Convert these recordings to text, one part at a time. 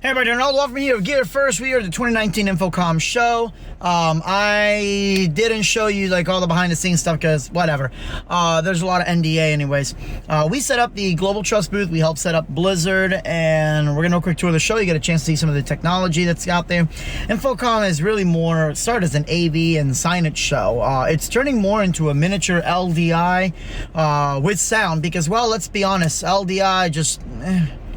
Hey everybody, Ronaldo Welcome here with Gear First. We are the 2019 Infocomm show. I didn't show you like all the behind the scenes stuff because whatever. There's a lot of NDA anyways. We set up the Global Trust booth. We helped set up Blizzard, and we're gonna do a quick tour of the show. You get a chance to see some of the technology that's out there. Infocomm is really more started as an AV and signage show. It's turning more into a miniature LDI with sound because, well, let's be honest, LDI just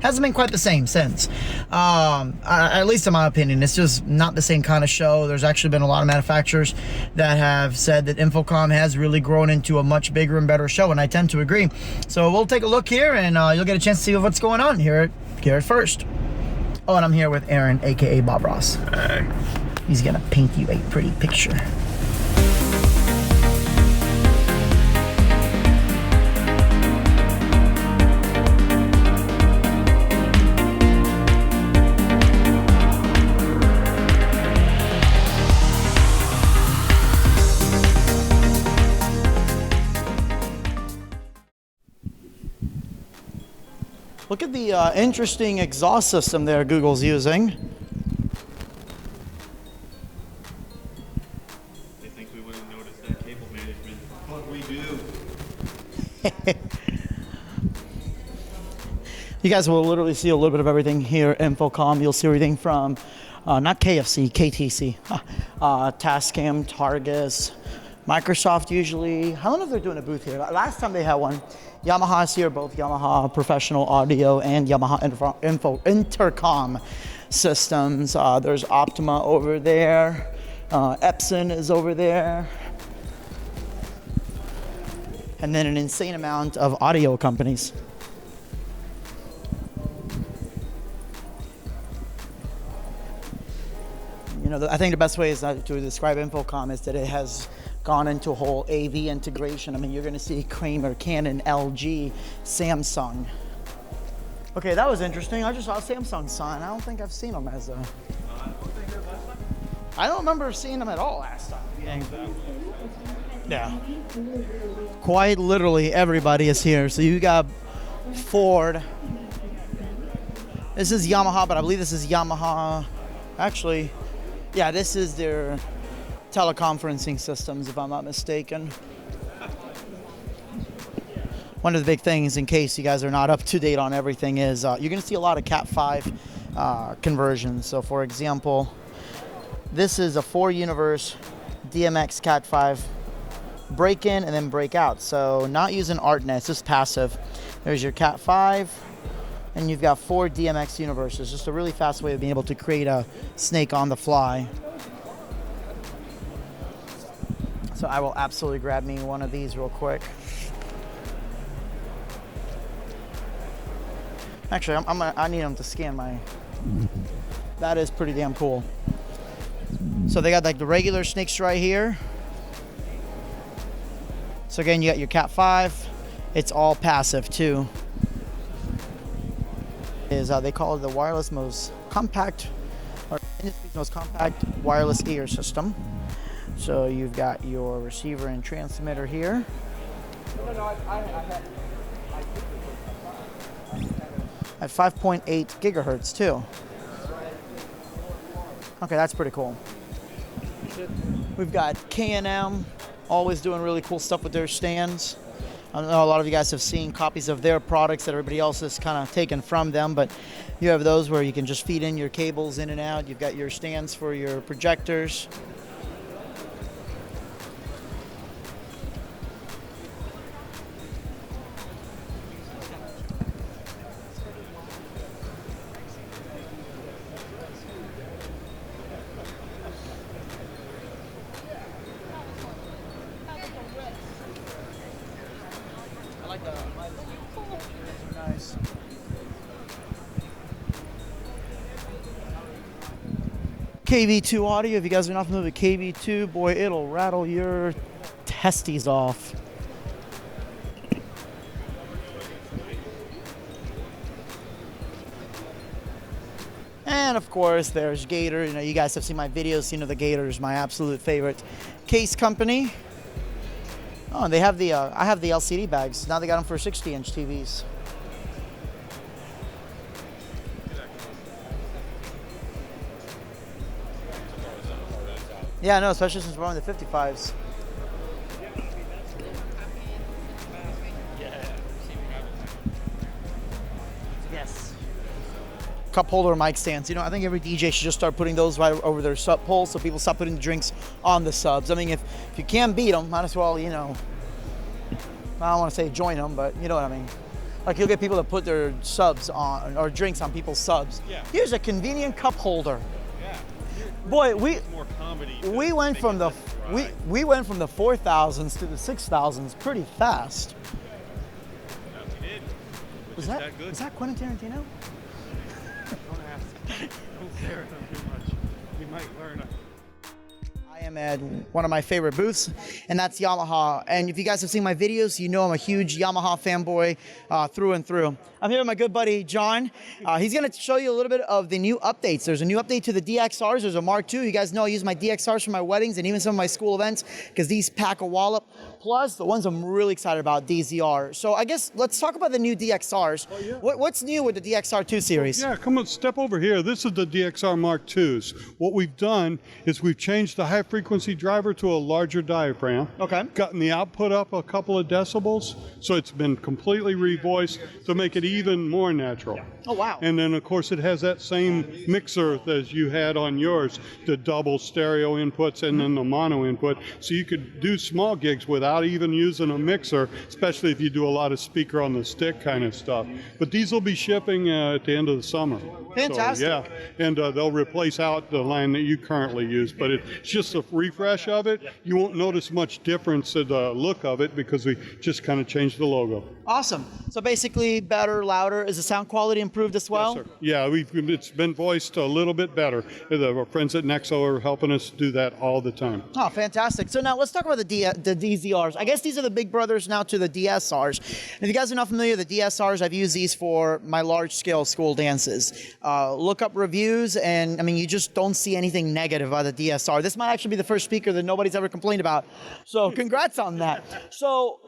hasn't been quite the same since. At least in my opinion, it's just not the same kind of show. There's actually been a lot of manufacturers that have said that Infocomm has really grown into a much bigger and better show, and I tend to agree. So we'll take a look here, and you'll get a chance to see what's going on here at First. Oh, and I'm here with Aaron, aka Bob Ross. Hey. He's gonna paint you a pretty picture. Look at the interesting exhaust system there Google's using. They think we wouldn't notice that cable management, but we do. You guys will literally see a little bit of everything here at Infocomm. You'll see everything from, not KFC, KTC, Tascam, Targus, Microsoft usually. I don't know if they're doing a booth here. Last time they had one. Yamaha's here, both Yamaha Professional Audio and Yamaha Intercom systems. There's Optima over there. Epson is over there. And then an insane amount of audio companies. You know, I think the best way is to describe Infocomm is that it has gone into a whole AV integration. I mean, you're going to see Kramer, Canon, LG, Samsung. Okay, that was interesting. I just saw a Samsung sign. I don't think I've seen them as a... I don't remember seeing them at all last time. Yeah. Quite literally everybody is here. So you got Ford. This is Yamaha, but I believe this is Yamaha. Actually, yeah, this is their teleconferencing systems, if I'm not mistaken. One of the big things, in case you guys are not up to date on everything, is you're going to see a lot of Cat 5 conversions. So, for example, this is a 4-universe DMX Cat 5 break in and then break out. So, not using ArtNet, just passive. There's your Cat 5, and you've got 4 DMX universes. Just a really fast way of being able to create a snake on the fly. So I will absolutely grab me one of these real quick. Actually, I need them to scan my... That is pretty damn cool. So they got like the regular snakes right here. So again, you got your Cat 5. It's all passive too. They call it the wireless most compact, or industry's most compact wireless ear system. So you've got your receiver and transmitter here. At 5.8 gigahertz too. Okay, that's pretty cool. We've got K&M, always doing really cool stuff with their stands. I know a lot of you guys have seen copies of their products that everybody else has kind of taken from them, but you have those where you can just feed in your cables in and out. You've got your stands for your projectors. I like the nice. KV2 audio. If you guys are not familiar with KV2, boy, it'll rattle your testes off. And of course, there's Gator. You know, you guys have seen my videos. You know, the Gator is my absolute favorite case company. Oh, and they have the, I have the LCD bags. Now they got them for 60-inch TVs. Yeah, no, especially since we're on the 55s. Yes. Cup holder mic stands. You know, I think every DJ should just start putting those right over their sub poles so people stop putting the drinks on the subs. I mean, if you can't beat them, might as well, you know, I don't want to say join them, but you know what I mean. Like, you'll get people to put their subs on, or drinks on people's subs. Yeah. Here's a convenient cup holder. Yeah. Boy, More comedy. we went from the we went from the 4,000s to the 6,000s pretty fast. No, we did. Was that Quentin Tarantino? Don't ask. Don't stare at them too much. You might learn. I am at one of my favorite booths, and that's Yamaha. And if you guys have seen my videos, you know I'm a huge Yamaha fanboy through and through. I'm here with my good buddy, John. He's gonna show you a little bit of the new updates. There's a new update to the DXRs. There's a Mark II. You guys know I use my DXRs for my weddings and even some of my school events because these pack a wallop. Plus, the ones I'm really excited about, DZR. So I guess let's talk about the new DXRs. Oh, yeah. What's new with the DXR2 series? Yeah, come on, step over here. This is the DXR Mark IIs. What we've done is we've changed the high frequency driver to a larger diaphragm. Okay. Gotten the output up a couple of decibels, so it's been completely revoiced to make it even more natural. Oh, wow. And then, of course, it has that same mixer as you had on yours, the double stereo inputs and then the mono input. So you could do small gigs without even using a mixer, especially if you do a lot of speaker on the stick kind of stuff. But these will be shipping at the end of the summer. Fantastic. So, yeah, and they'll replace out the line that you currently use. But it's just a refresh of it. You won't notice much difference in the look of it because we just kind of changed the logo. Awesome. So basically, better, louder. Is the sound quality improved as well? Yes, sir. Yeah, it's been voiced a little bit better. Our friends at Nexo are helping us do that all the time. Oh, fantastic. So now let's talk about the DZRs. I guess these are the big brothers now to the DSRs. And if you guys are not familiar with the DSRs, I've used these for my large-scale school dances. Look up reviews, and I mean, you just don't see anything negative about the DSR. This might actually be the first speaker that nobody's ever complained about. So congrats on that. So,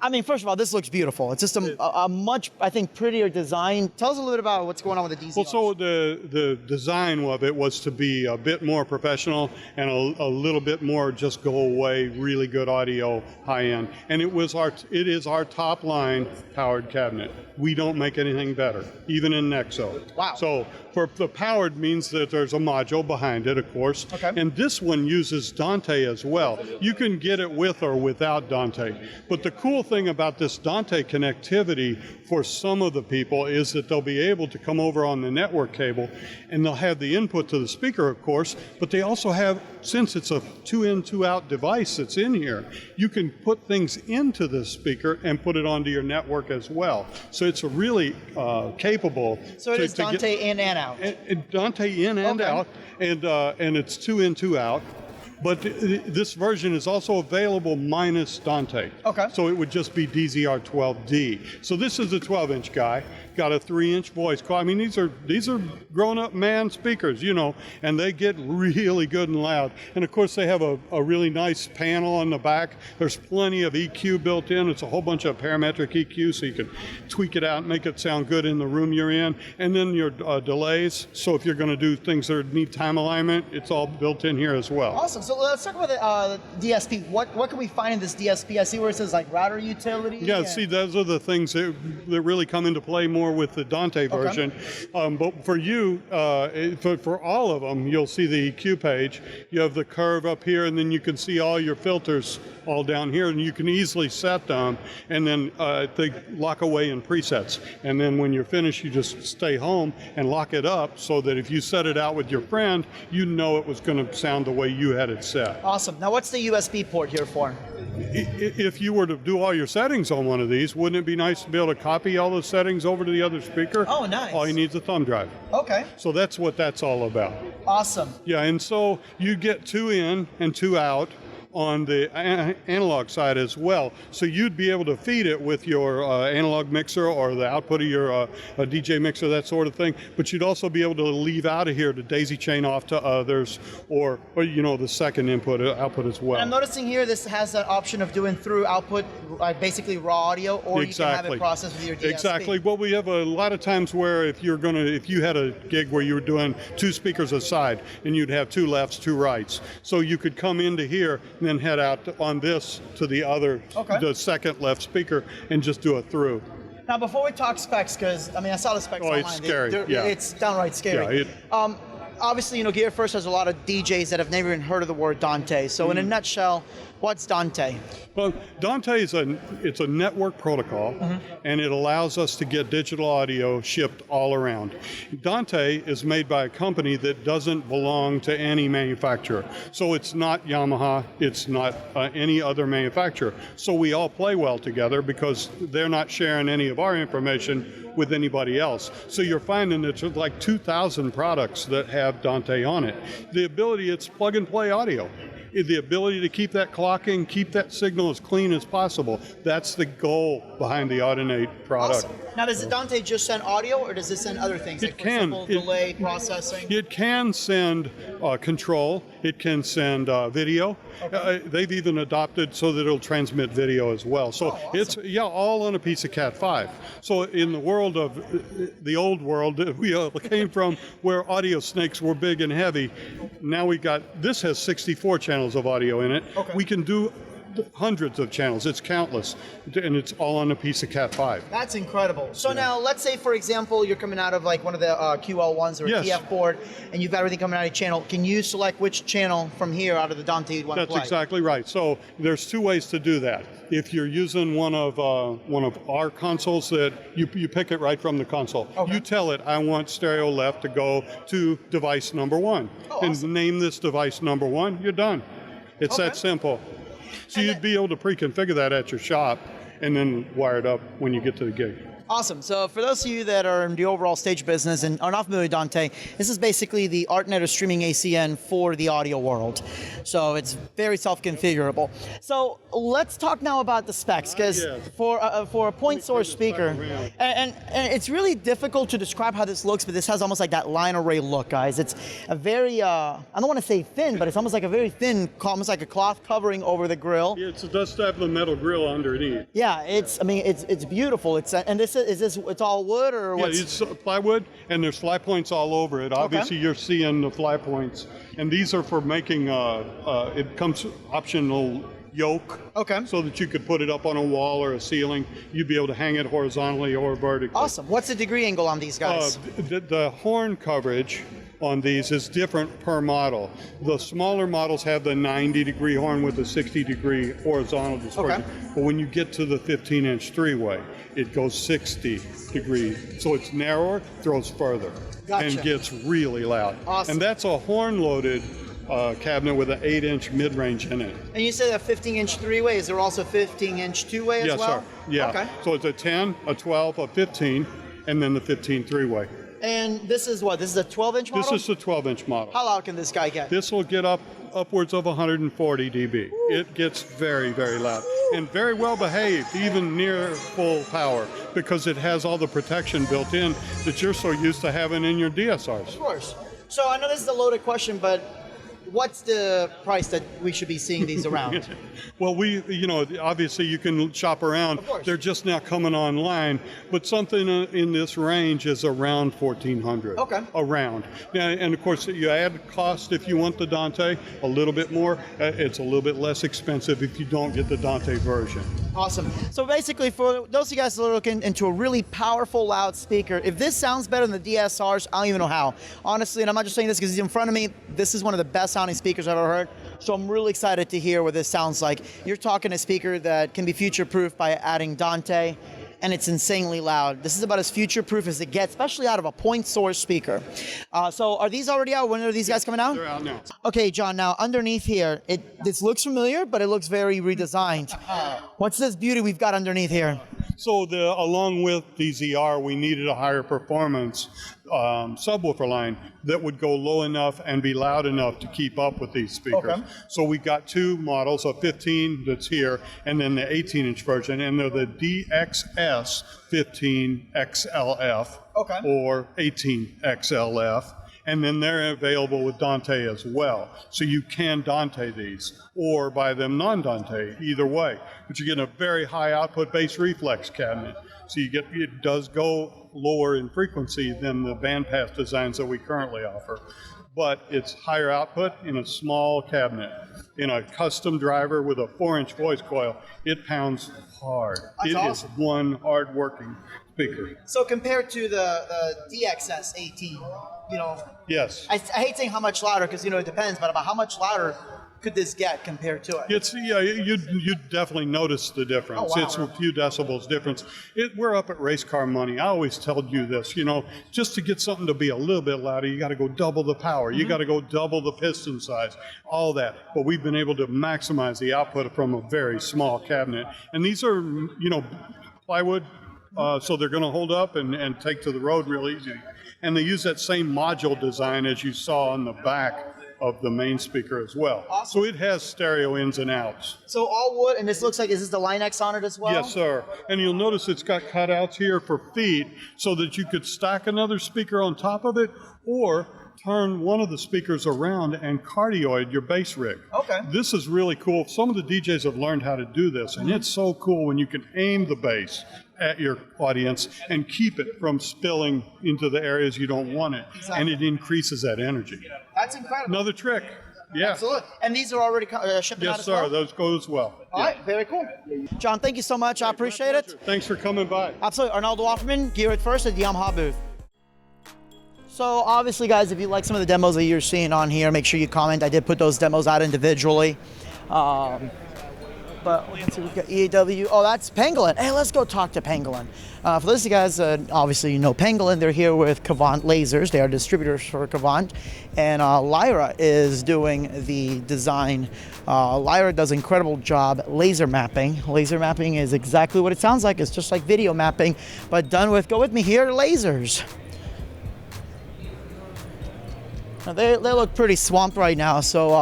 I mean, first of all, this looks beautiful. It's just a much, I think, prettier design. Tell us a little bit about what's going on with the DZRs. Well, so the design of it was to be a bit more professional and a little bit more just go away, really good audio, high end. And it is our top line powered cabinet. We don't make anything better, even in Nexo. Wow. So for the powered means that there's a module behind it, of course. Okay. And this one uses Dante as well. You can get it with or without Dante. But the cool thing about this Dante connectivity for some of the people is that they'll be able to come over on the network cable and they'll have the input to the speaker, of course, but they also have, since it's a 2-in, 2-out device that's in here, you can put things into the speaker and put it onto your network as well. So it's a really capable. So it is Dante in and out. Dante in and Okay. out, and it's 2-in, 2-out. But this version is also available minus Dante. Okay. So it would just be DZR 12D. So this is a 12-inch guy, got a 3-inch voice coil. I mean, these are grown-up man speakers, you know, and they get really good and loud. And of course, they have a really nice panel on the back. There's plenty of EQ built in. It's a whole bunch of parametric EQ, so you can tweak it out and make it sound good in the room you're in. And then your delays. So if you're going to do things that need time alignment, it's all built in here as well. Awesome. So let's talk about the DSP. What can we find in this DSP? I see where it says like router utility. Yeah, see, those are the things that really come into play more with the Dante version. Okay. But for you, for all of them, you'll see the EQ page. You have the curve up here, and then you can see all your filters all down here, and you can easily set them, and then they lock away in presets. And then when you're finished, you just stay home and lock it up so that if you set it out with your friend, you know it was going to sound the way you had it set. Awesome. Now, what's the USB port here for? If you were to do all your settings on one of these, wouldn't it be nice to be able to copy all those settings over to the other speaker? Oh, nice. All you need is a thumb drive. Okay. So that's what that's all about. Awesome. Yeah, and so you get 2 in and 2 out on the analog side as well. So you'd be able to feed it with your analog mixer or the output of your a DJ mixer, that sort of thing. But you'd also be able to leave out of here to daisy chain off to others, or you know, the second output as well. And I'm noticing here this has an option of doing through output, like basically raw audio, or you can have it processed with your DSP. Exactly. Well, we have a lot of times where if you had a gig where you were doing 2 speakers aside, and you'd have 2 lefts, 2 rights, so you could come into here and then head out on this to the other, the second left speaker, and just do it through. Now, before we talk specs, because I mean, I saw the specs online. It's scary. It's downright scary. Yeah, obviously, you know, Gear First has a lot of DJs that have never even heard of the word Dante. So, in a nutshell, what's Dante? Well, Dante is it's a network protocol, and it allows us to get digital audio shipped all around. Dante is made by a company that doesn't belong to any manufacturer. So it's not Yamaha, it's not any other manufacturer. So we all play well together because they're not sharing any of our information with anybody else. So you're finding it's like 2,000 products that have Dante on it. The ability, it's plug and play audio. The ability to keep that clocking, keep that signal as clean as possible. That's the goal behind the Audinate product. Awesome. Now, does the Dante just send audio, or does it send other things? It like, for can. example, delay, processing? It can send control. It can send video. Okay. They've even adopted so that it'll transmit video as well. So awesome. It's all on a piece of Cat 5. So in the world of the old world that we came from, where audio snakes were big and heavy, now this has 64 channels of audio in it. Okay. We can do hundreds of channels. It's countless, and it's all on a piece of Cat 5. That's incredible. So now, let's say, for example, you're coming out of like one of the QL1s or a TF board, and you've got everything coming out of your channel. Can you select which channel from here out of the Dante you'd want to play? That's exactly right. So there's 2 ways to do that. If you're using one of our consoles, that you pick it right from the console. Okay. You tell it, I want stereo left to go to device number 1, and name this device number 1. You're done. It's that simple. So you'd be able to pre-configure that at your shop and then wire it up when you get to the gig. Awesome. So for those of you that are in the overall stage business and are not familiar with Dante, this is basically the ArtNet or streaming ACN for the audio world. So it's very self-configurable. So let's talk now about the specs, because for a point source speaker, and it's really difficult to describe how this looks, but this has almost like that line array look, guys. It's a very, I don't want to say thin, but it's almost like a very thin, almost like a cloth covering over the grill. Yeah, it does have the metal grill underneath. Yeah, it's beautiful. It's all wood, or what? Yeah, it's plywood, and there's fly points all over it. Obviously, you're seeing the fly points, and these are for making. It comes optional yoke, so that you could put it up on a wall or a ceiling. You'd be able to hang it horizontally or vertically. Awesome. What's the degree angle on these guys? The horn coverage on these is different per model. The smaller models have the 90-degree horn with a 60-degree horizontal dispersion. But when you get to the 15-inch 3-way, it goes 60 degrees. So it's narrower, throws further, and gets really loud. Awesome. And that's a horn-loaded cabinet with an 8-inch mid-range in it. And you said a 15-inch 3-way. Is there also 15-inch 2-way as well? Yes, sir. Yeah. Okay. So it's a 10, a 12, a 15, and then the 15 3-way. And this is what? This is a 12-inch model? This is the 12-inch model. How loud can this guy get? This will get upwards of 140 dB. Ooh. It gets very, very loud. Ooh. And very well behaved, even near full power, because it has all the protection built in that you're so used to having in your DSRs. Of course. So I know this is a loaded question, but what's the price that we should be seeing these around? Well, obviously you can shop around. They're just now coming online, but something in this range is around $1,400. Okay. Around. And of course, you add cost if you want the Dante, a little bit more. It's a little bit less expensive if you don't get the Dante version. Awesome. So basically, for those of you guys that are looking into a really powerful, loud speaker, if this sounds better than the DSRs, I don't even know how. Honestly, and I'm not just saying this because he's in front of me, this is one of the best sounding speakers I've ever heard. So I'm really excited to hear what this sounds like. You're talking a speaker that can be future-proof by adding Dante, and it's insanely loud. This is about as future-proof as it gets, especially out of a point source speaker. So are these already out? When are these guys coming out? They're out now. Okay, John, now underneath here, this looks familiar, but it looks very redesigned. What's this beauty we've got underneath here? So along with the ZR, we needed a higher performance subwoofer line that would go low enough and be loud enough to keep up with these speakers. Okay. So we've got two models, a 15 that's here, and then the 18-inch version, and they're the DXS 15 XLF or 18 XLF. And then they're available with Dante as well. So you can Dante these or buy them non-Dante, either way. But you get a very high output bass reflex cabinet. So you get, it does go lower in frequency than the bandpass designs that we currently offer. But it's higher output in a small cabinet. In a custom driver with a 4-inch voice coil, it pounds hard. That's awesome. Is one hard-working speaker. So compared to the DXS 18, Yes. I hate saying how much louder because, it depends, but about how much louder could this get compared to it? It's you definitely notice the difference. Oh, wow. It's a few decibels difference. We're up at race car money. I always tell you this, just to get something to be a little bit louder, you got to go double the power. You got to go double the piston size, all that. But we've been able to maximize the output from a very small cabinet. And these are, plywood, so they're going to hold up and take to the road real easy. And they use that same module design as you saw on the back of the main speaker as well. Awesome. So it has stereo ins and outs. So all wood, and this looks like, is this the Line X on it as well? Yes, sir. And you'll notice it's got cutouts here for feet so that you could stack another speaker on top of it or turn one of the speakers around and cardioid your bass rig. Okay. This is really cool. Some of the DJs have learned how to do this, and it's so cool when you can aim the bass at your audience and keep it from spilling into the areas you don't want it. Exactly. And it increases that energy. That's incredible. Another trick. Yeah. Absolutely. And these are already shipping out Yes, as sir. well? Those go as well. All right, very cool. John, thank you so much. I appreciate My it. pleasure. Thanks for coming by. Absolutely. Arnaldo Offerman, Gear It First at the Yamaha booth. So obviously, guys, if you like some of the demos that you're seeing on here, make sure you comment. I did put those demos out individually. But let's see, we've got EAW. Oh, that's Pangolin. Hey, let's go talk to Pangolin. For those of you guys, obviously you know Pangolin. They're here with Cavant Lasers. They are distributors for Cavant. And Lyra is doing the design. Lyra does an incredible job laser mapping. Laser mapping is exactly what it sounds like. It's just like video mapping, but done with, go with me here, lasers. Now they look pretty swamped right now, so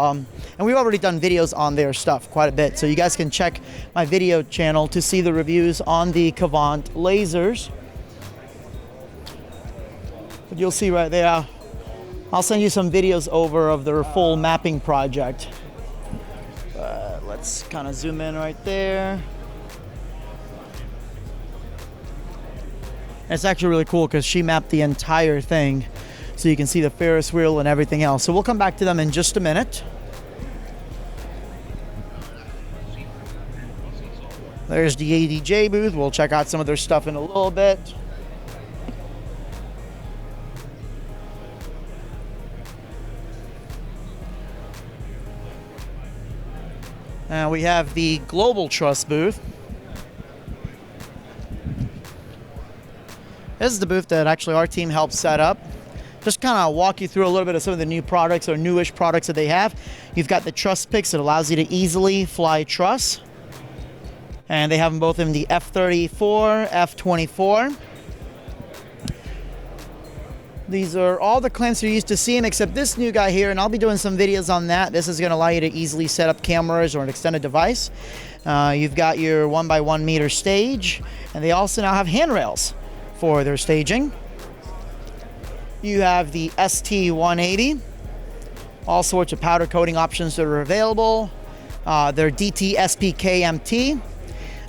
and we've already done videos on their stuff quite a bit, so you guys can check my video channel to see the reviews on the Cavant lasers. But you'll see right there, I'll send you some videos over of their full mapping project. Let's kind of zoom in right there. And it's actually really cool because she mapped the entire thing, so you can see the Ferris wheel and everything else. So we'll come back to them in just a minute. There's the ADJ booth. We'll check out some of their stuff in a little bit. And we have the Global Trust booth. This is the booth that actually our team helped set up. Just kind of walk you through a little bit of some of the new products or newish products that they have. You've got the truss picks that allows you to easily fly truss. And they have them both in the F34, F24. These are all the clamps you're used to seeing except this new guy here, and I'll be doing some videos on that. This is going to allow you to easily set up cameras or an extended device. You've got your 1x1 meter stage, and they also now have handrails for their staging. You have the ST180, all sorts of powder coating options that are available. Their DT SPK MT,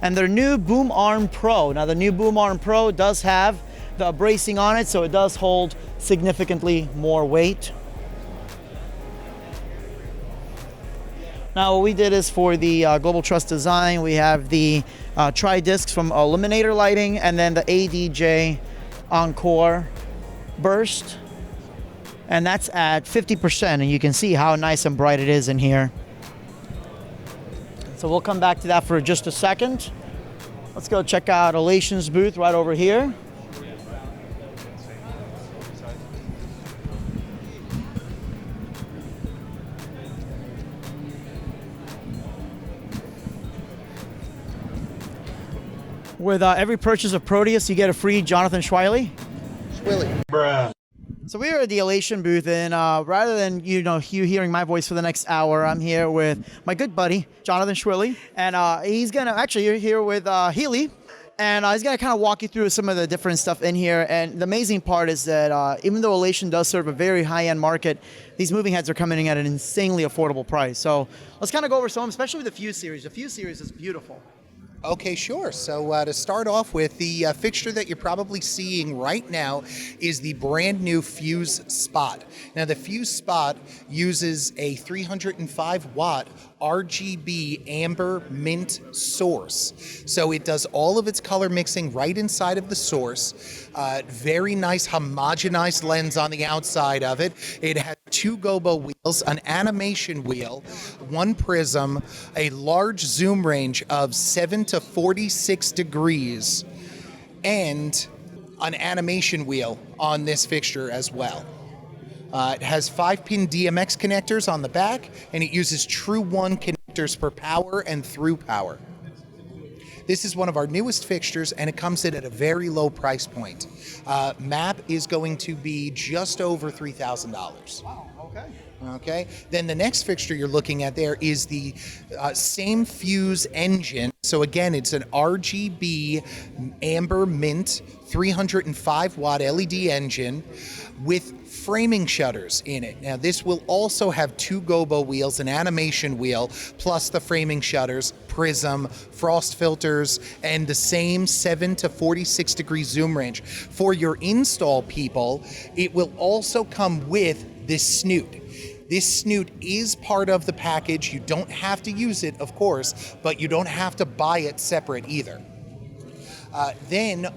and their new Boom Arm Pro. Now the new Boom Arm Pro does have the bracing on it, so it does hold significantly more weight. Now what we did is for the Global Trust design, we have the tri-discs from Eliminator Lighting, and then the ADJ Encore Burst, and that's at 50%, and you can see how nice and bright it is in here. So we'll come back to that for just a second. Let's go check out Elation's booth right over here. With every purchase of Proteus, you get a free Jonathan Schweile. Bruh. So we are at the Elation booth, and rather than you hearing my voice for the next hour, I'm here with my good buddy Jonathan Schwilly, and he's gonna actually you're here with Healy, and he's gonna kind of walk you through some of the different stuff in here. And the amazing part is that even though Elation does serve a very high-end market, these moving heads are coming in at an insanely affordable price. So let's kind of go over some, especially with the Fuse series. The Fuse series is beautiful. Okay, sure. So to start off with, the fixture that you're probably seeing right now is the brand new Fuse Spot. Now, the Fuse Spot uses a 305 watt RGB amber mint source. So it does all of its color mixing right inside of the source. Very nice homogenized lens on the outside of it. It has 2 gobo wheels, an animation wheel, 1 prism, a large zoom range of 7 to 46 degrees, and an animation wheel on this fixture as well. It has 5-pin DMX connectors on the back, and it uses True 1 connectors for power and through power. This is one of our newest fixtures, and it comes in at a very low price point. MAP is going to be just over $3,000. Wow, okay. Okay, then the next fixture you're looking at there is the same Fuse engine. So again, it's an RGB amber mint 305 watt LED engine with framing shutters in it. Now this will also have 2 gobo wheels, an animation wheel, plus the framing shutters, prism, frost filters, and the same 7 to 46 degree zoom range. For your install people, it will also come with this snoot. This snoot is part of the package. You don't have to use it, of course, but you don't have to buy it separate either. Then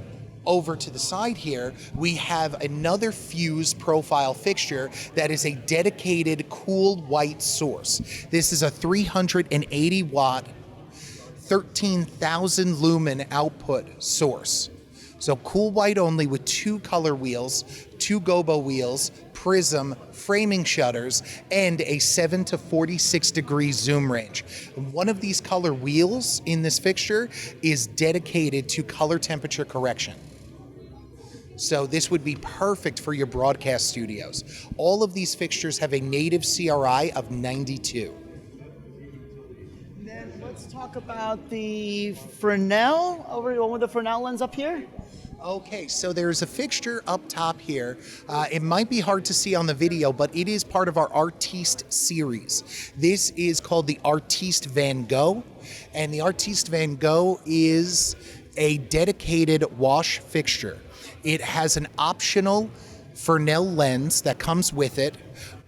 over to the side here, we have another Fuse profile fixture that is a dedicated cool white source. This is a 380 watt, 13,000 lumen output source. So cool white only with 2 color wheels, 2 gobo wheels, prism, framing shutters, and a 7 to 46 degree zoom range. One of these color wheels in this fixture is dedicated to color temperature correction. So this would be perfect for your broadcast studios. All of these fixtures have a native CRI of 92. Then let's talk about the Fresnel, over the one with the Fresnel lens up here. Okay, so there's a fixture up top here. It might be hard to see on the video, but it is part of our Artiste series. This is called the Artiste Van Gogh, and the Artiste Van Gogh is a dedicated wash fixture. It has an optional Fresnel lens that comes with it,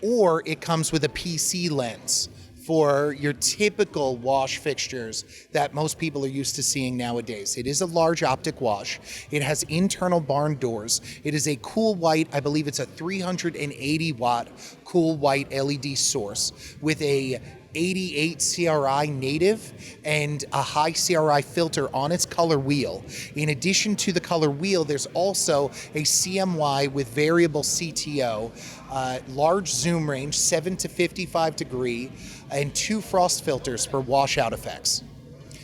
or it comes with a PC lens for your typical wash fixtures that most people are used to seeing nowadays. It is a large optic wash. It has internal barn doors. It is a cool white, I believe it's a 380 watt cool white LED source with a 88 CRI native and a high CRI filter on its color wheel. In addition to the color wheel, there's also a CMY with variable CTO, large zoom range, 7 to 55 degree, and 2 frost filters for washout effects.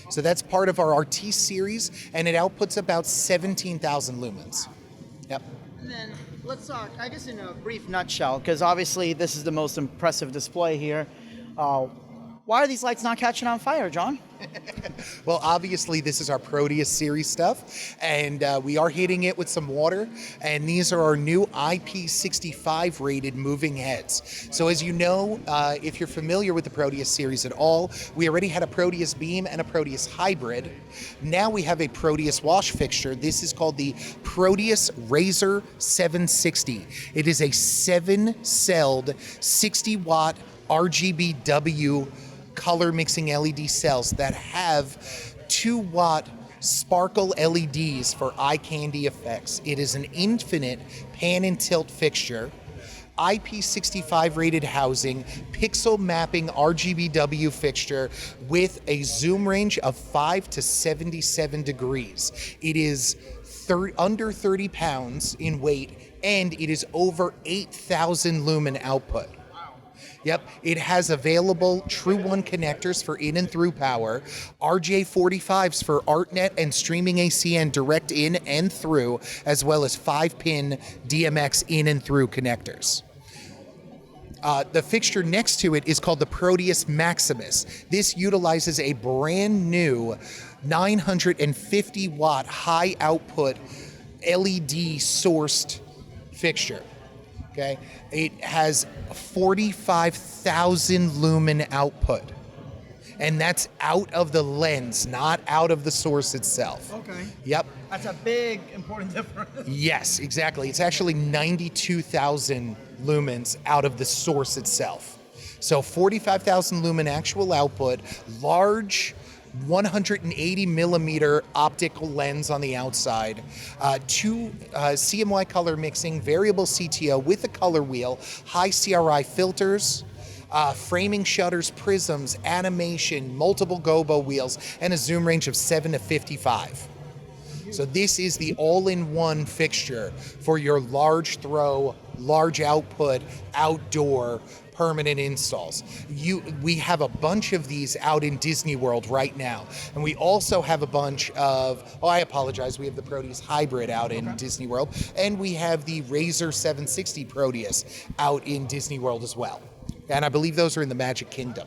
So that's part of our Artiste series, and it outputs about 17,000 lumens. Yep. And then let's talk, I guess in a brief nutshell, because obviously this is the most impressive display here. Why are these lights not catching on fire, John? Well, obviously this is our Proteus series stuff, and we are hitting it with some water, and these are our new IP65 rated moving heads. So as you know, if you're familiar with the Proteus series at all, we already had a Proteus Beam and a Proteus Hybrid. Now we have a Proteus wash fixture. This is called the Proteus Razor 760. It is a 7-celled 60 watt RGBW color mixing LED cells that have 2 watt sparkle LEDs for eye candy effects. It is an infinite pan and tilt fixture, IP65 rated housing, pixel mapping RGBW fixture with a zoom range of 5 to 77 degrees. It is under 30 pounds in weight, and it is over 8,000 lumen output. Yep, it has available True One connectors for in and through power, RJ45s for ArtNet and streaming ACN direct in and through, as well as 5-pin DMX in and through connectors. The fixture next to it is called the Proteus Maximus. This utilizes a brand new 950 watt high output LED sourced fixture. Okay, it has 45,000 lumen output, and that's out of the lens, not out of the source itself. Okay. Yep. That's a big, important difference. Yes, exactly. It's actually 92,000 lumens out of the source itself. So 45,000 lumen actual output, large 180 millimeter optical lens on the outside, two CMY color mixing, variable CTO with a color wheel, high CRI filters, framing shutters, prisms, animation, multiple gobo wheels, and a zoom range of 7 to 55. So this is the all-in-one fixture for your large throw, large output, outdoor permanent installs. We have a bunch of these out in Disney World right now. And we also have a bunch of, I apologize, we have the Proteus Hybrid out in Disney World. And we have the Razer 760 Proteus out in Disney World as well. And I believe those are in the Magic Kingdom.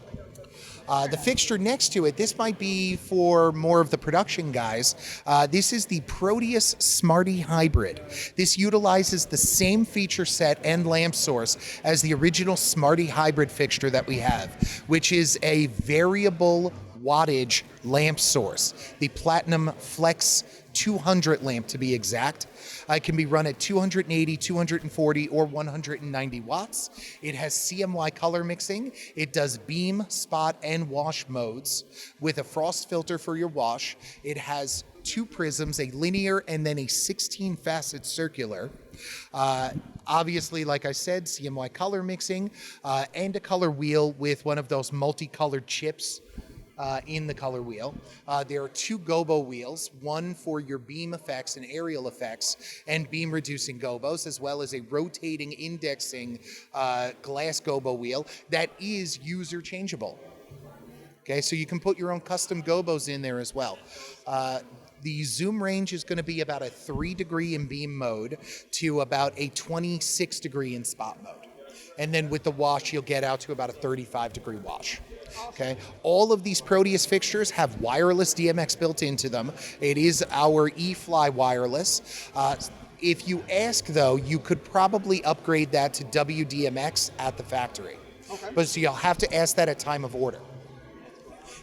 The fixture next to it, this might be for more of the production guys. This is the Proteus Smarty Hybrid. This utilizes the same feature set and lamp source as the original Smarty Hybrid fixture that we have, which is a variable wattage lamp source. The Platinum Flex 200 lamp to be exact. It can be run at 280, 240, or 190 watts. It has CMY color mixing. It does beam, spot, and wash modes with a frost filter for your wash. It has two prisms, a linear and then a 16 facet circular. Obviously, like I said, CMY color mixing and a color wheel with one of those multicolored chips in the color wheel. There are two gobo wheels, one for your beam effects and aerial effects and beam reducing gobos, as well as a rotating indexing glass gobo wheel that is user changeable. Okay, so you can put your own custom gobos in there as well. The zoom range is going to be about a 3-degree in beam mode to about a 26-degree in spot mode. And then with the wash, you'll get out to about a 35-degree wash. Okay. All of these Proteus fixtures have wireless DMX built into them. It is our eFly wireless. If you ask, though, you could probably upgrade that to WDMX at the factory. Okay. But so you'll have to ask that at time of order.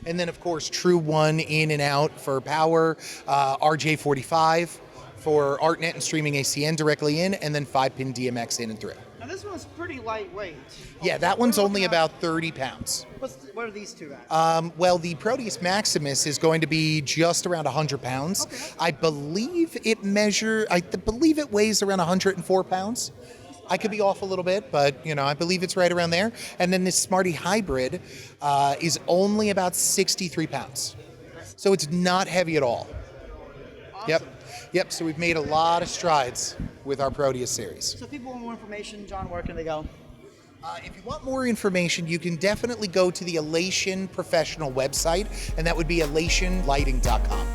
And then, of course, True One in and out for power, RJ45 for ArtNet and streaming ACN directly in, and then 5-pin DMX in and through. Now this one's pretty lightweight. Yeah, that one's only about 30 pounds. What are these two at? Well, the Proteus Maximus is going to be just around 100 pounds. Okay. I believe it weighs around 104 pounds. I could be off a little bit, but I believe it's right around there. And then this Smarty Hybrid is only about 63 pounds. So it's not heavy at all. Awesome. Yep, so we've made a lot of strides with our Proteus series. So if people want more information, John, where can they go? If you want more information, you can definitely go to the Elation Professional website, and that would be elationlighting.com.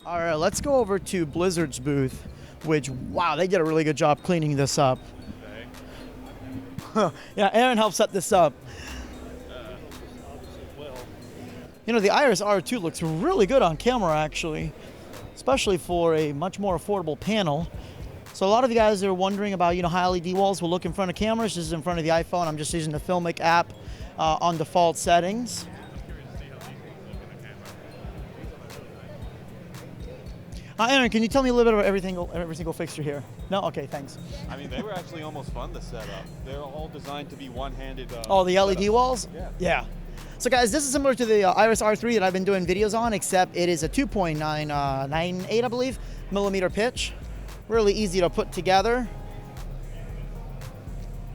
All right, let's go over to Blizzard's booth, which, wow, they did a really good job cleaning this up. Okay. Yeah, Aaron helped set this up. The Iris R2 looks really good on camera, actually, especially for a much more affordable panel. So a lot of you guys are wondering about, how LED walls will look in front of cameras. This is in front of the iPhone. I'm just using the Filmic app on default settings. Aaron, can you tell me a little bit about every single fixture here? No? Okay, thanks. I mean, they were actually almost fun to set up. They're all designed to be one-handed. The LED setup. walls? Yeah. So guys, this is similar to the Iris R3 that I've been doing videos on, except it is a 2.998, I believe, millimeter pitch. Really easy to put together.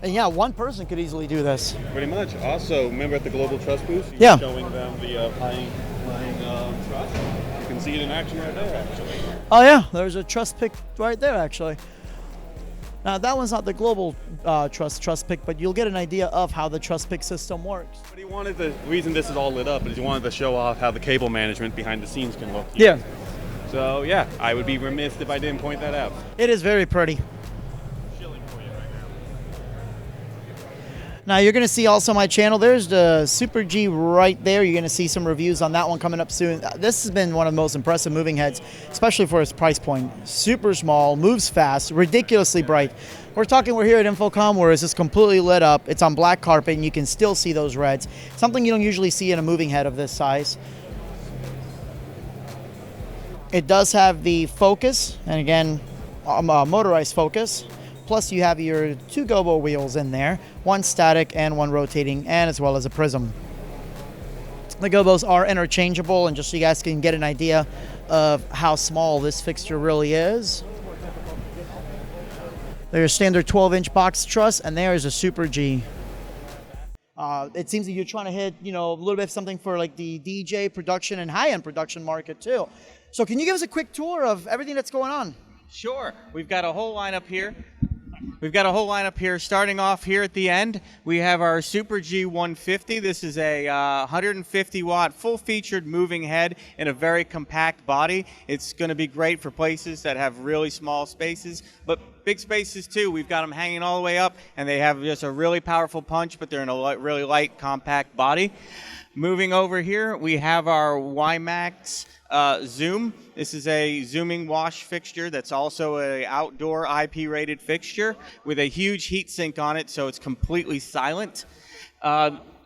And yeah, one person could easily do this. Pretty much. Also, remember at the Global Trust booth, you were showing them the flying truss. You can see it in action right there, actually. Oh yeah, there's a truss pic right there, actually. Now that one's not the global truss pick, but you'll get an idea of how the truss pick system works. But he wanted the reason this is all lit up is he wanted to show off how the cable management behind the scenes can look. Yeah. So yeah, I would be remiss if I didn't point that out. It is very pretty. Now you're going to see also my channel. There's the Super G right there. You're going to see some reviews on that one coming up soon. This has been one of the most impressive moving heads, especially for its price point. Super small, moves fast, ridiculously bright. We're here at Infocomm, where it's just completely lit up. It's on black carpet, and you can still see those reds. Something you don't usually see in a moving head of this size. It does have the focus, and again, motorized focus. Plus you have your 2 gobo wheels in there, one static and one rotating, and as well as a prism. The gobos are interchangeable, and just so you guys can get an idea of how small this fixture really is. There's standard 12-inch box truss, and there's a Super G. It seems that you're trying to hit, a little bit of something for like the DJ production and high-end production market too. So can you give us a quick tour of everything that's going on? Sure. We've got a whole lineup here. Starting off here at the end, we have our Super G 150. This is a 150-watt, full-featured moving head in a very compact body. It's going to be great for places that have really small spaces, but big spaces too. We've got them hanging all the way up, and they have just a really powerful punch, but they're in a really light, compact body. Moving over here, we have our WiMAX Zoom. This is a zooming wash fixture that's also an outdoor IP-rated fixture with a huge heat sink on it, so it's completely silent.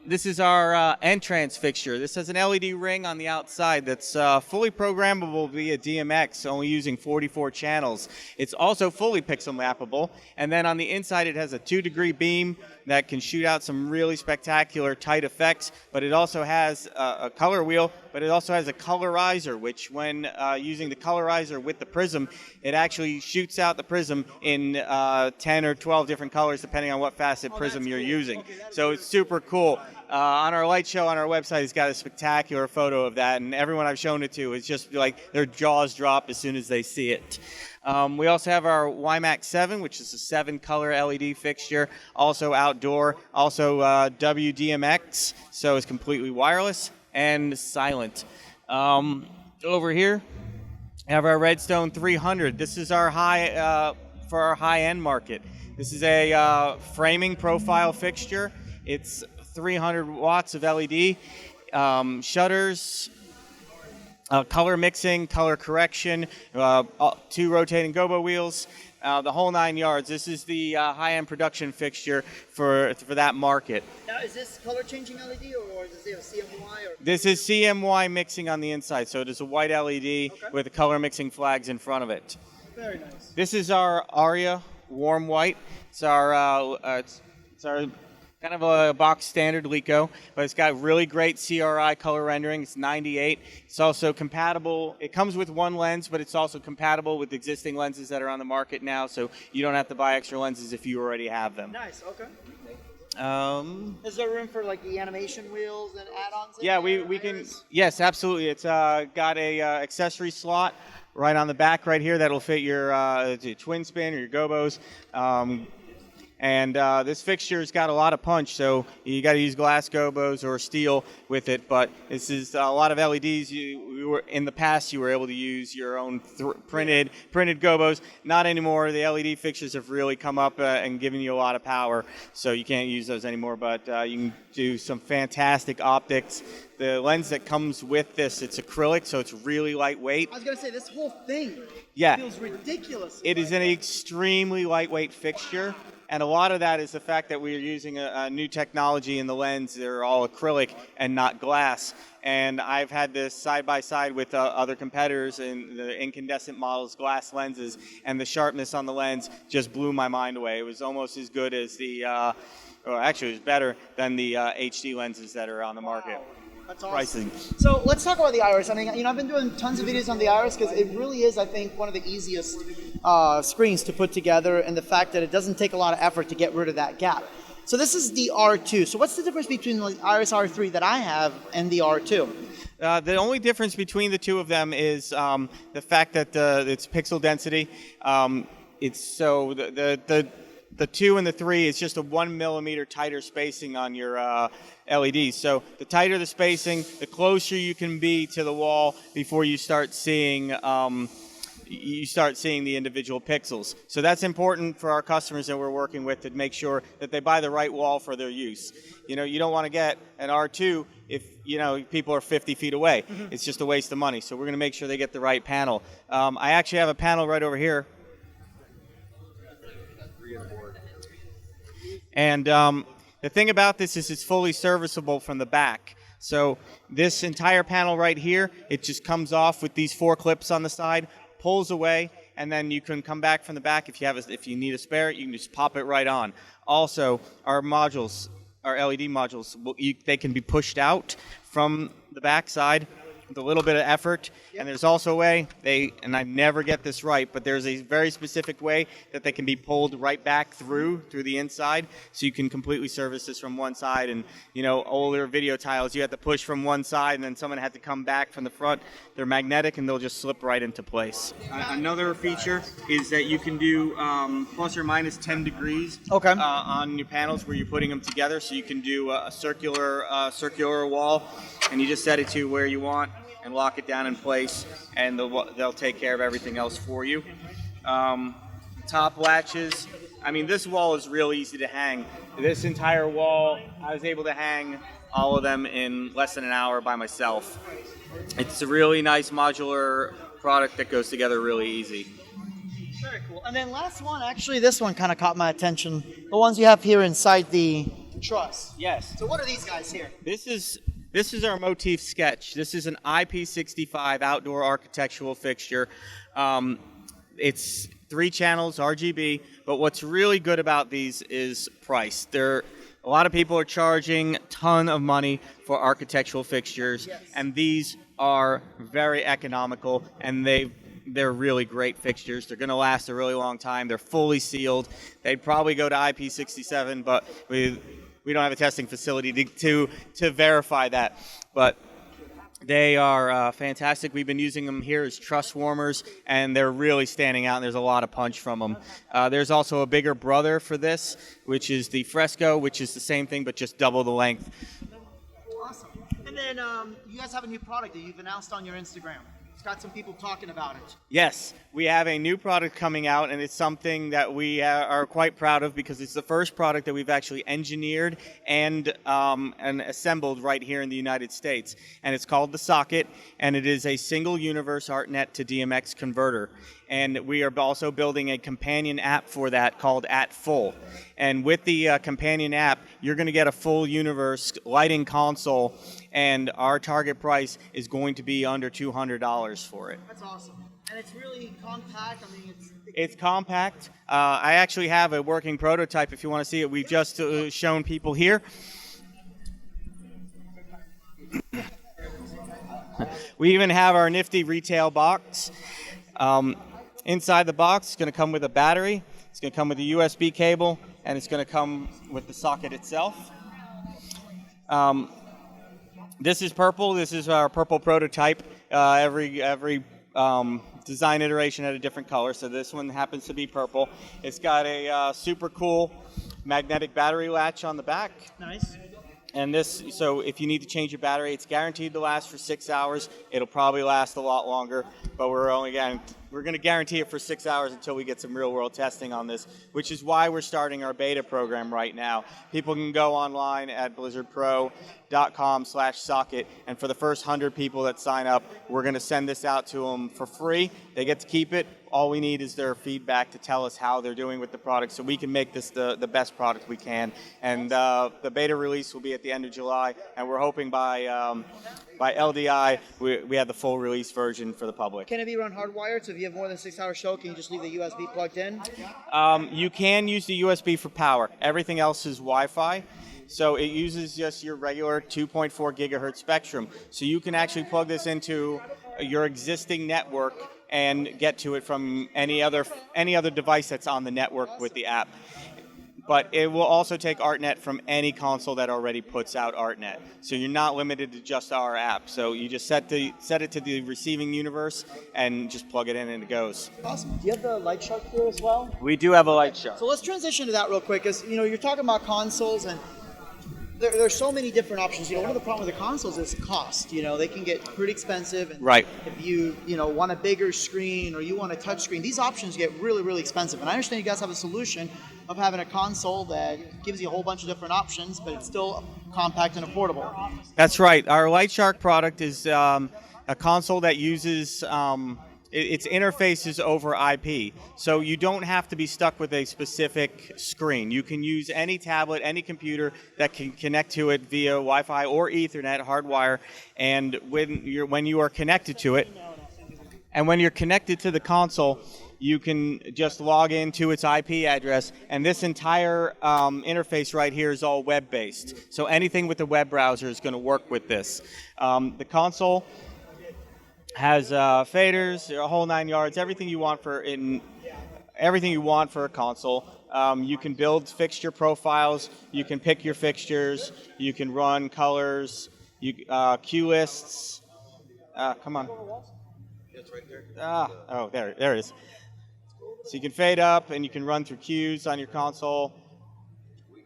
This is our Entrance fixture. This has an LED ring on the outside that's fully programmable via DMX, only using 44 channels. It's also fully pixel mappable, and then on the inside it has a 2-degree beam that can shoot out some really spectacular tight effects, but it also has a color wheel, but it also has a colorizer, which when using the colorizer with the prism, it actually shoots out the prism in 10 or 12 different colors depending on what facet prism you're using. Okay, so it's super cool. On our light show on our website, it's got a spectacular photo of that, and everyone I've shown it to, it's just like their jaws drop as soon as they see it. We also have our WiMAX 7, which is a 7-color LED fixture, also outdoor, also WDMX, so it's completely wireless and silent. Over here, we have our Redstone 300. This is our for our high-end market. This is a framing profile fixture. It's 300 watts of LED, shutters, color mixing, color correction, 2 rotating gobo wheels, the whole 9 yards. This is the high-end production fixture for that market. Now, is this color changing LED or is it a CMY? This is CMY mixing on the inside, so it is a white LED with the color mixing flags in front of it. Very nice. This is our Aria warm white. It's our kind of a box standard Lico, but it's got really great CRI color rendering. It's 98. It's also compatible. It comes with one lens, but it's also compatible with existing lenses that are on the market now, so you don't have to buy extra lenses if you already have them. Nice, okay. Is there room for like the animation wheels and add-ons? Yeah, we can. Yes, absolutely. It's got a accessory slot right on the back right here that'll fit your twin spin or your gobos. And this fixture's got a lot of punch, so you got to use glass gobos or steel with it. But this is a lot of LEDs. In the past, you were able to use your own printed gobos. Not anymore. The LED fixtures have really come up and given you a lot of power, so you can't use those anymore. But you can do some fantastic optics. The lens that comes with this, it's acrylic, so it's really lightweight. I was going to say, this whole thing feels ridiculous. It is an extremely lightweight fixture. And a lot of that is the fact that we are using a new technology in the lens. They're all acrylic and not glass. And I've had this side by side with other competitors in the incandescent models, glass lenses, and the sharpness on the lens just blew my mind away. It was almost as good as or actually it was better than the HD lenses that are on the market. That's awesome. Pricing. So let's talk about the Iris. I mean, I've been doing tons of videos on the Iris because it really is, I think, one of the easiest screens to put together, and the fact that it doesn't take a lot of effort to get rid of that gap. So this is the R2. So what's the difference between the Iris R3 that I have and the R2? The only difference between the two of them is the fact that it's pixel density. it's so the 2 and the 3 is just a 1 millimeter tighter spacing on your LEDs. So the tighter the spacing, the closer you can be to the wall before you start seeing the individual pixels. So that's important for our customers that we're working with to make sure that they buy the right wall for their use. You know, you don't want to get an R2 if, you know, people are 50 feet away. It's just a waste of money. So we're going to make sure they get the right panel. I actually have a panel right over here. And the thing about this is it's fully serviceable from the back. So this entire panel right here, it just comes off with these 4 clips on the side, pulls away, and then you can come back from the back. If you need a spare, you can just pop it right on. Also, our modules, our LED modules, they can be pushed out from the back side with a little bit of effort. And there's also a way, and I never get this right, but there's a very specific way that they can be pulled right back through the inside, so you can completely service this from one side. And, you know, older video tiles, you have to push from one side, and then someone had to come back from the front. They're magnetic, and they'll just slip right into place. Another feature is that you can do plus or minus 10 degrees on your panels where you're putting them together, so you can do a circular wall, and you just set it to where you want and lock it down in place, and they'll take care of everything else for you. Top latches. I mean, this wall is real easy to hang. This entire wall, I was able to hang all of them in less than an hour by myself. It's a really nice modular product that goes together really easy. Very cool. And then last one, actually, this one kind of caught my attention. The ones you have here inside the truss. Yes. So what are these guys here? This is our motif sketch. This is an IP65 outdoor architectural fixture. It's 3 channels, RGB, but what's really good about these is price. A lot of people are charging a ton of money for architectural fixtures, and these are very economical, and they're really great fixtures. They're going to last a really long time. They're fully sealed. They'd probably go to IP67, but we don't have a testing facility to verify that, but they are fantastic. We've been using them here as truss warmers, and they're really standing out, and there's a lot of punch from them. There's also a bigger brother for this, which is the Fresco, which is the same thing, but just double the length. Awesome. And then you guys have a new product that you've announced on your Instagram. It's got some people talking about it. Yes, we have a new product coming out, and it's something that we are quite proud of because it's the first product that we've actually engineered and assembled right here in the United States. And it's called the Socket, and it is a single universe ArtNet to DMX converter. And we are also building a companion app for that called @Full. And with the companion app, you're going to get a full universe lighting console, and our target price is going to be under $200 for it. That's awesome. And it's really compact. I mean, it's compact. I actually have a working prototype if you want to see it. We've just shown people here. We even have our nifty retail box. Inside the box, it's going to come with a battery, it's going to come with a USB cable, and it's going to come with the socket itself. This is purple. This is our purple prototype. Every design iteration had a different color, so this one happens to be purple. It's got a super cool magnetic battery latch on the back. Nice. And this, so if you need to change your battery, it's guaranteed to last for 6 hours. It'll probably last a lot longer, but we're going to guarantee it for 6 hours until we get some real-world testing on this, which is why we're starting our beta program right now. People can go online at blizzardpro.com/socket, and for the first 100 people that sign up, we're going to send this out to them for free. They get to keep it. All we need is their feedback to tell us how they're doing with the product so we can make this the best product we can. And the beta release will be at the end of July, and we're hoping by LDI we have the full release version for the public. Can it be run hardwired? So if you have more than a 6-hour show, can you just leave the USB plugged in? You can use the USB for power. Everything else is Wi-Fi. So it uses just your regular 2.4 gigahertz spectrum. So you can actually plug this into your existing network and get to it from any other device that's on the network with the app. but it will also take ArtNet from any console that already puts out ArtNet. So you're not limited to just our app. So you just set it to the receiving universe and just plug it in and it goes. Awesome. Do you have the Light Shark here as well? We do have a Light Shark. So let's transition to that real quick, because you're talking about consoles, and there's so many different options. One of the problems with the consoles is cost. They can get pretty expensive. And right. If you want a bigger screen or you want a touch screen, these options get really, really expensive. And I understand you guys have a solution of having a console that gives you a whole bunch of different options, but it's still compact and affordable. That's right. Our Light Shark product is a console that uses its interfaces over IP. So you don't have to be stuck with a specific screen. You can use any tablet, any computer that can connect to it via Wi-Fi or Ethernet, hardwire, and when you are connected to it, and when you're connected to the console, you can just log into its IP address, and this entire interface right here is all web-based. So anything with the web browser is going to work with this. The console has faders, a whole 9 yards, everything you want for a console. You can build fixture profiles. You can pick your fixtures. You can run colors. Cue lists. Come on. It's right there. Oh, there it is. So you can fade up, and you can run through cues on your console. We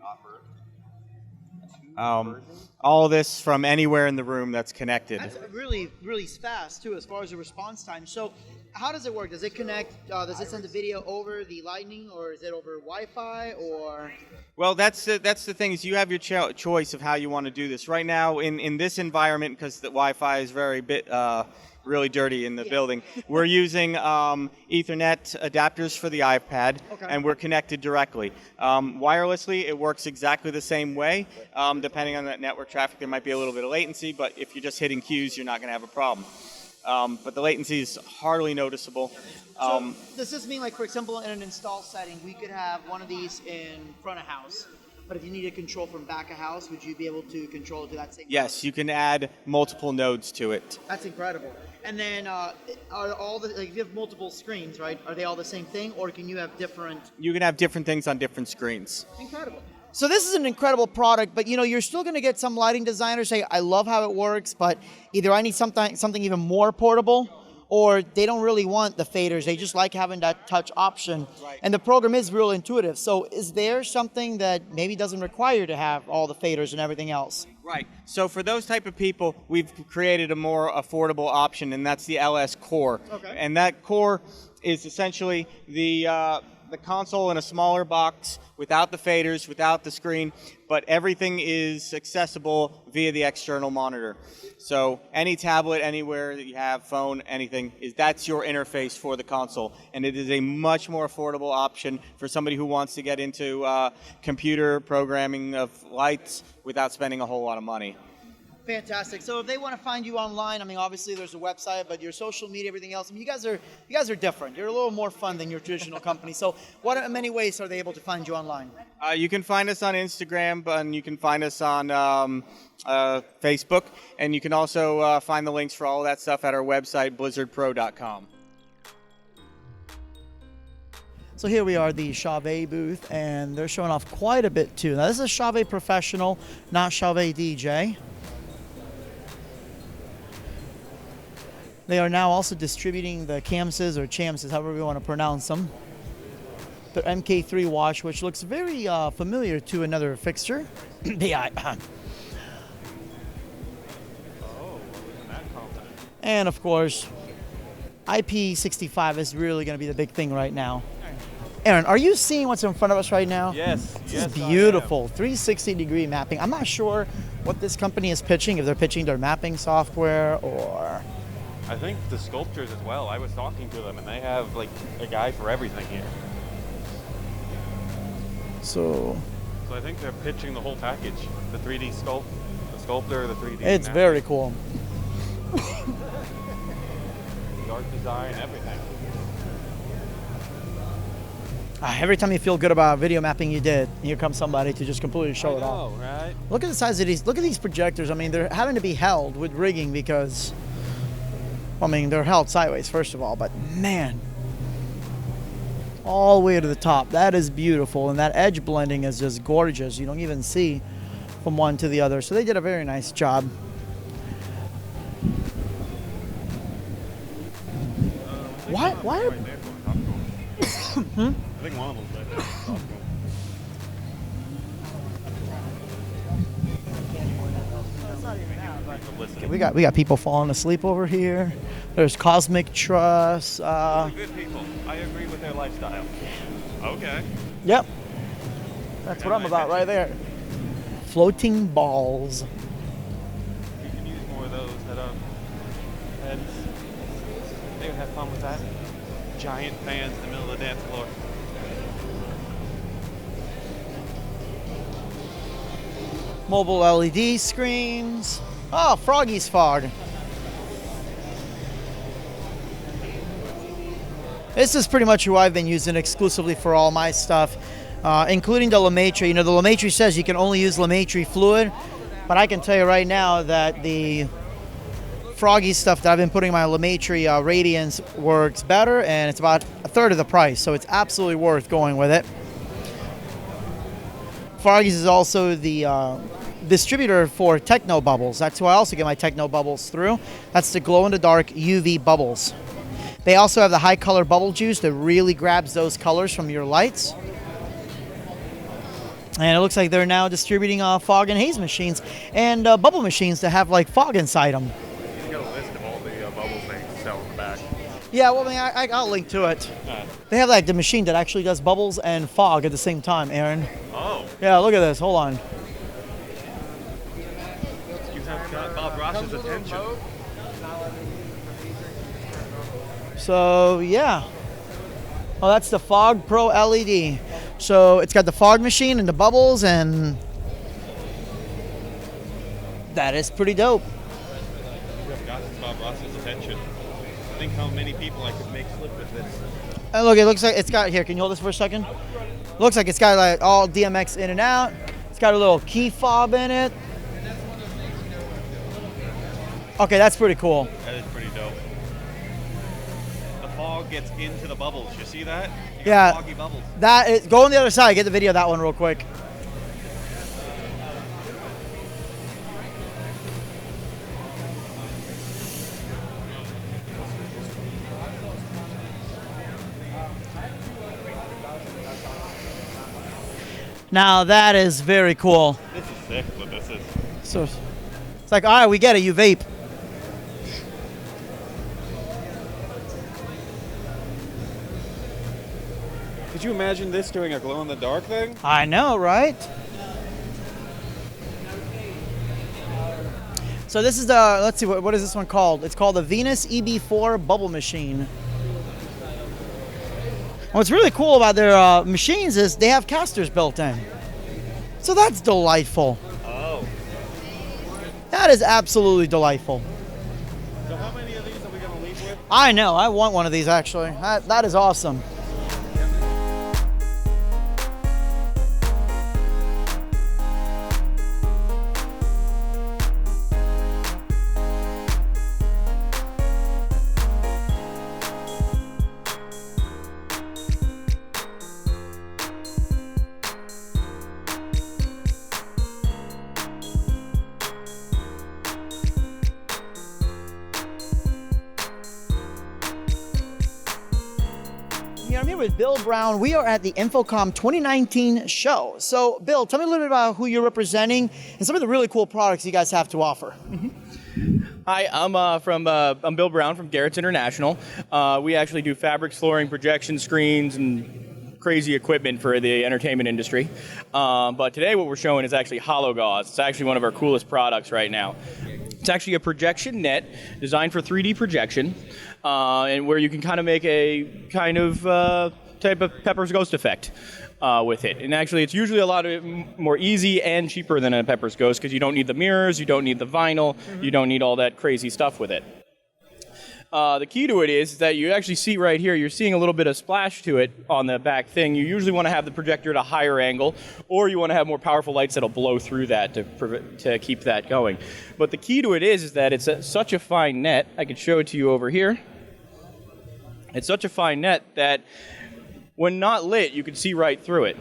offer all this from anywhere in the room that's connected. That's really, really fast, too, as far as the response time. So how does it work? Does it connect, does it send the video over the Lightning, or is it over Wi-Fi, or? Well, that's the thing, is you have your choice of how you want to do this. Right now, in this environment, because the Wi-Fi is really dirty in the building, we're using Ethernet adapters for the iPad, and we're connected directly. Wirelessly, it works exactly the same way. Depending on that network traffic, there might be a little bit of latency, but if you're just hitting cues, you're not going to have a problem. But the latency is hardly noticeable. So does this mean, like, for example, in an install setting, we could have one of these in front of house, but if you need a control from back of house, would you be able to control it to that same? Yes, you can add multiple nodes to it. That's incredible. And then are all the, like, if you have multiple screens, right, are they all the same thing, or can you have different? You can have different things on different screens. Incredible. So this is an incredible product, but you're still going to get some lighting designers say, I love how it works, but either I need something even more portable, or they don't really want the faders. They just like having that touch option. Right. And the program is real intuitive. So is there something that maybe doesn't require to have all the faders and everything else? Right. So for those type of people, we've created a more affordable option, and that's the LS Core. Okay. And that Core is essentially the console in a smaller box, without the faders, without the screen, but everything is accessible via the external monitor. So any tablet, anywhere that you have, phone, anything, that's your interface for the console. And it is a much more affordable option for somebody who wants to get into computer programming of lights without spending a whole lot of money. Fantastic. So if they want to find you online, I mean, obviously there's a website, but your social media, everything else, I mean, you guys are different. You're a little more fun than your traditional company. So what in many ways are they able to find you online? You can find us on Instagram, and you can find us on Facebook, and you can also find the links for all of that stuff at our website, blizzardpro.com. So here we are, the Chauvet booth, and they're showing off quite a bit too. Now this is Chauvet Professional, not Chauvet DJ. They are now also distributing the CAMSs or CHAMSs, however we want to pronounce them. The MK3 watch, which looks very familiar to another fixture. And of course, IP65 is really going to be the big thing right now. Aaron, are you seeing what's in front of us right now? Yes. This is beautiful. 360-degree mapping. I'm not sure what this company is pitching, if they're pitching their mapping software or... I think the sculptors as well. I was talking to them, and they have like a guy for everything here. So I think they're pitching the whole package: the 3D sculptor, the 3D. It's very cool. The art design, everything. Every time you feel good about video mapping you did, here comes somebody to just completely show it off. Right? Look at the size of these. Look at these projectors. I mean, they're having to be held with rigging because. I mean, they're held sideways, first of all, but man. all the way to the top. That is beautiful, and that edge blending is just gorgeous. You don't even see from one to the other. So they did a very nice job. Why? Right there for Costco. I think one of them's right there for Costco. Okay, we got people falling asleep over here. There's Cosmic Trust. Good people. I agree with their lifestyle. Okay. Yep. That's what I'm about right there. Floating balls. You can use more of those that heads. They would have fun with that. Giant fans in the middle of the dance floor. Mobile LED screens. Oh, Froggy's Fog. This is pretty much who I've been using exclusively for all my stuff, including the LeMaitre. You know, the LeMaitre says you can only use LeMaitre fluid, but I can tell you right now that the Froggy stuff that I've been putting in my LeMaitre Radiance works better, and it's about a third of the price, so it's absolutely worth going with it. Froggy's is also the distributor for Techno Bubbles. That's who I also get my Techno Bubbles through. That's the glow-in-the-dark UV bubbles. They also have the high color bubble juice that really grabs those colors from your lights. And it looks like they're now distributing fog and haze machines and bubble machines that have like fog inside them. You got a list of all the bubbles they sell in the back. Yeah, well, I mean, I'll link to it. They have like the machine that actually does bubbles and fog at the same time, Aaron. Oh. Yeah, look at this. Hold on. You have got Bob Ross's attention. So, yeah. Oh, that's the Fog Pro LED. So it's got the fog machine and the bubbles, and that is pretty dope. You have got Bob Ross's attention. Think how many people I could make slip with this. And look, it looks like it's got, here, can you hold this for a second? Looks like it's got like all DMX in and out. It's got a little key fob in it. Okay, that's pretty cool. That is pretty dope. The fog gets into the bubbles. You see that? You got Yeah. foggy bubbles. Go on the other side. Get the video of that one real quick. Now that is very cool. This is sick, but this is. So it's like, all right, we get it. You vape. Could you imagine this doing a glow-in-the-dark thing? I know, right? So this is the, let's see, what is this one called? It's called the Venus EB4 Bubble Machine. What's really cool about their machines is they have casters built in. So that's delightful. Oh. That is absolutely delightful. So how many of these are we going to leave with? I know, I want one of these actually. That is awesome. I'm here with Bill Brown. We are at the Infocomm 2019 show. So, Bill, tell me a little bit about who you're representing and some of the really cool products you guys have to offer. Hi, I'm Bill Brown from Garrett's International. We actually do fabrics, flooring, projection screens, and crazy equipment for the entertainment industry. But today what we're showing is actually hollow gauze. It's actually one of our coolest products right now. It's actually a projection net designed for 3D projection, and where you can kind of make a kind of type of Pepper's Ghost effect with it. And actually, it's usually a lot more easy and cheaper than a Pepper's Ghost because you don't need the mirrors, you don't need the vinyl, you don't need all that crazy stuff with it. The key to it is that you actually see right here, you're seeing a little bit of splash to it on the back thing. You usually want to have the projector at a higher angle, or you want to have more powerful lights that'll blow through that to keep that going. But the key to it is that it's such a fine net. I can show it to you over here. It's such a fine net that When not lit, you can see right through it.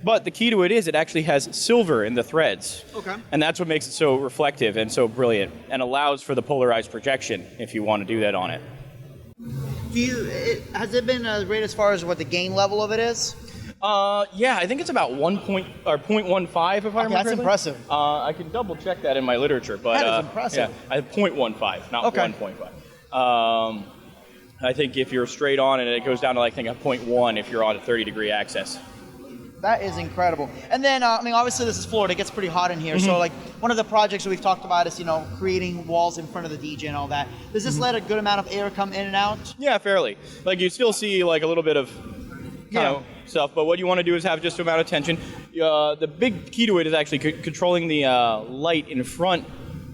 But the key to it is it actually has silver in the threads. Okay. And that's what makes it so reflective and so brilliant and allows for the polarized projection if you want to do that on it. Has it been great as far as what the gain level of it is? Yeah, I think it's about 0.15 if I remember correctly. That's impressive. I can double check that in my literature, but That is impressive. Yeah, I have 0.15, not Okay. 1.5. I think if you're straight on, and it goes down to like, I think a 0.1 if you're on a 30-degree axis. That is incredible. And then, I mean, obviously this is Florida. It gets pretty hot in here. So, like, one of the projects that we've talked about is, creating walls in front of the DJ and all that. Does this let a good amount of air come in and out? Yeah, fairly. Like, you still see like a little bit of kind of stuff, but what you want to do is have just a amount of tension. The big key to it is actually controlling the light in front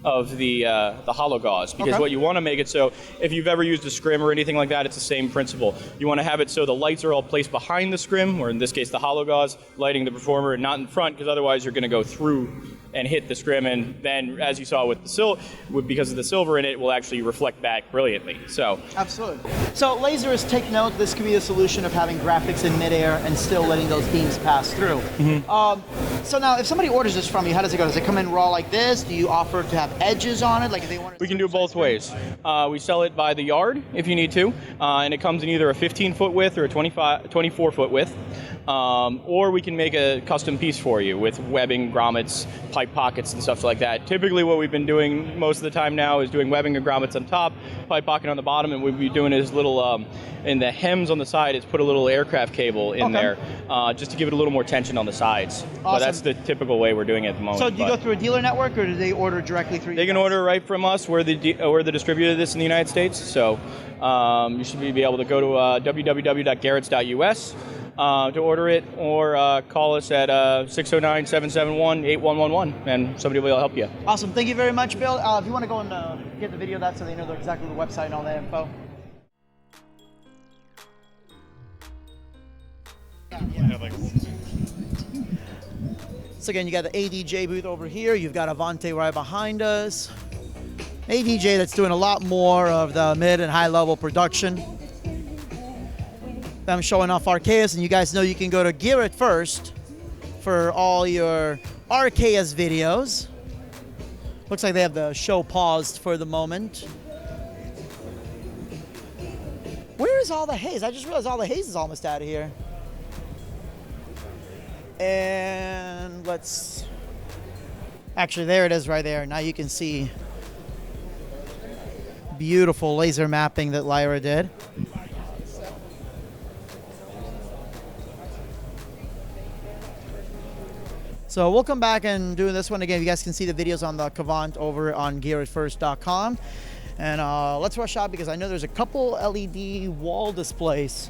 of the hollow gauze, because what you want to make it so, if you've ever used a scrim or anything like that, it's the same principle. You want to have it so the lights are all placed behind the scrim, or in this case the hollow gauze, lighting the performer, and not in front, because otherwise you're going to go through and hit the scrim, and then, as you saw with the because of the silver in it, will actually reflect back brilliantly. So Absolutely. So lasers, take note, this could be a solution of having graphics in midair and still letting those beams pass through. So now, if somebody orders this from you, how does it go? Does it come in raw like this? Do you offer to have edges on it? Like if they want? We can do it both ways. We sell it by the yard if you need to, and it comes in either a 15-foot width or a 24-foot width. Or we can make a custom piece for you with webbing, grommets, pipe pockets, and stuff like that. Typically what we've been doing most of the time now is doing webbing and grommets on top, pipe pocket on the bottom, and what we'd be doing is little, in the hems on the side, is put a little aircraft cable in there, just to give it a little more tension on the sides. Awesome. But that's the typical way we're doing it at the moment. So do you go through a dealer network, or do they order directly through you? They can guys? order right from us. We're the distributor of this in the United States, so you should be able to go to www.garretts.us to order it, or call us at 609-771-8111, and somebody will help you. Awesome. Thank you very much, Bill. If you want to go and get the video of that so they know exactly the website and all that info. So again, you got the ADJ booth over here. You've got Avante right behind us. ADJ that's doing a lot more of the mid and high level production. I'm showing off Archaeus, and you guys know you can go to Gear It First for all your Archaeus videos. Looks like they have the show paused for the moment. Where is all the haze? I just realized all the haze is almost out of here. And let's... Actually, there it is right there. Now you can see beautiful laser mapping that Lyra did. So we'll come back and do this one again. You guys can see the videos on the Cavant over on gearitfirst.com. And let's rush out because I know there's a couple LED wall displays.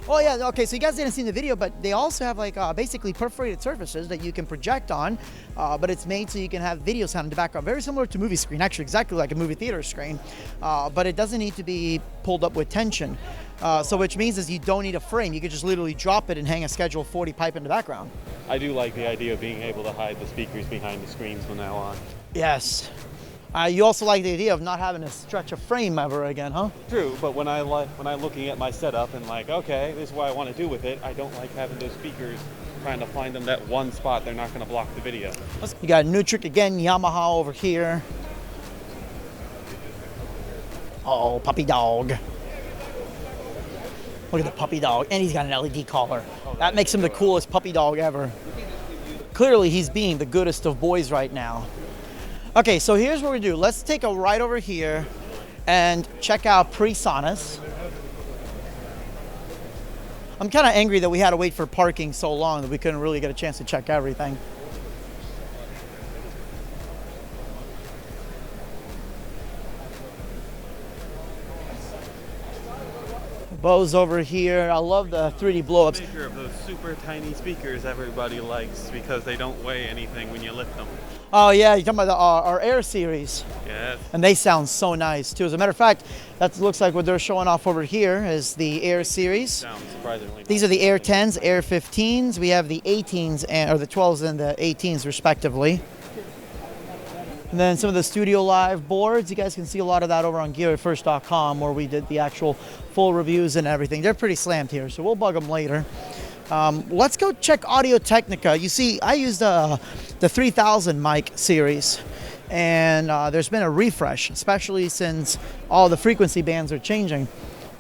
Oh yeah, okay, so you guys didn't see the video, but they also have like basically perforated surfaces that you can project on, but it's made so you can have video sound in the background. Very similar to movie screen, actually exactly like a movie theater screen, but it doesn't need to be pulled up with tension. So which means is you don't need a frame. You can just literally drop it and hang a Schedule 40 pipe in the background. I do like the idea of being able to hide the speakers behind the screens from now on. Yes. You also like the idea of not having to stretch a frame ever again, huh? True, but when I'm looking at my setup and like, okay, this is what I want to do with it, I don't like having those speakers trying to find them that one spot they're not going to block the video. You got Nutric again, Yamaha over here. Oh, puppy dog. Look at the puppy dog, and he's got an LED collar. That makes him the coolest puppy dog ever. Clearly, he's being the goodest of boys right now. Okay, so here's what we do. Let's take a right over here and check out PreSonus. I'm kind of angry that we had to wait for parking so long that we couldn't really get a chance to check everything. Bose over here. I love the 3D blow-ups. Maker of those super tiny speakers everybody likes because they don't weigh anything when you lift them. Oh yeah, you're talking about our Air series. Yes. And they sound so nice too. As a matter of fact, that looks like what they're showing off over here is the Air series. Sounds surprisingly. These are the Air 10s, Air 15s. We have the 18s, or the 12s and the 18s respectively. And then some of the Studio Live boards, you guys can see a lot of that over on GearItFirst.com, where we did the actual full reviews and everything. They're pretty slammed here, so we'll bug them later. Let's go check Audio Technica. You see, I used the 3000 mic series, and there's been a refresh, especially since all the frequency bands are changing.